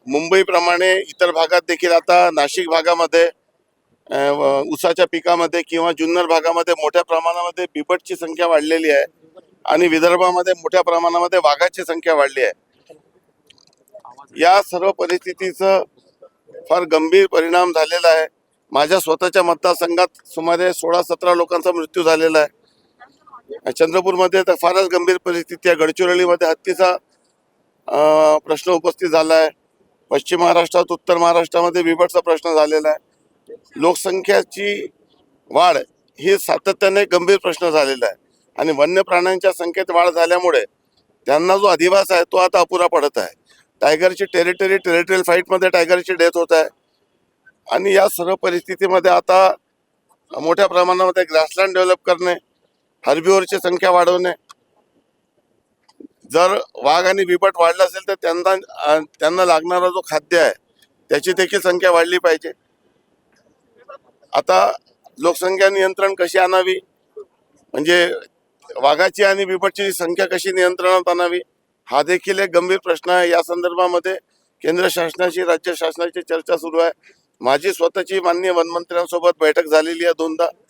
मुंबईप्रमाणे इतर भागात देखील आता नाशिक भागामध्ये ऊसाच्या पिकामध्ये किंवा जुन्नर भागामध्ये मोठ्या प्रमाणामध्ये बिबटची संख्या वाढलेली आहे आणि विदर्भामध्ये मोठ्या प्रमाणामध्ये वाघाची संख्या वाढली आहे। या सर्व परिस्थितीचं फार गंभीर परिणाम झालेला आहे। माझ्या स्वतःच्या मतदारसंघात सुमारे 16-17 लोकांचा मृत्यू झालेला आहे। चंद्रपूरमध्ये तर फारच गंभीर परिस्थिती आहे। गडचिरोलीमध्ये हत्तीचा प्रश्न उपस्थित झाला आहे। पश्चिम महाराष्ट्रात, उत्तर महाराष्ट्रामध्ये बिबटचा प्रश्न झालेला आहे। लोकसंख्याची वाढ ही सातत्याने गंभीर प्रश्न झालेला आहे आणि वन्य प्राण्यांच्या संख्येत वाढ झाल्यामुळे त्यांना जो अधिवास आहे तो आता अपुरा पडत आहे। टायगरची टेरिटोरियल फाईटमध्ये टायगरची डेथ होत आहे आणि या सर्व परिस्थितीमध्ये आता मोठ्या प्रमाणामध्ये ग्रासलँड डेव्हलप करणे, हर्बिव्हरची संख्या वाढवणे, जर वाघ आणि बिबट वाढला असेल तर त्यांना लागणारा जो खाद्य आहे त्याची देखील संख्या वाढली पाहिजे। आता लोकसंख्या नियंत्रण कशी आणावी, म्हणजे वाघाची आणि बिबटची संख्या कशी नियंत्रणात आणावी, हा देखील एक गंभीर प्रश्न आहे। या संदर्भामध्ये केंद्र शासनाची, राज्य शासनाची चर्चा सुरू आहे। माझी स्वतःची माननीय वनमंत्र्यांसोबत बैठक झालेली आहे 2दा।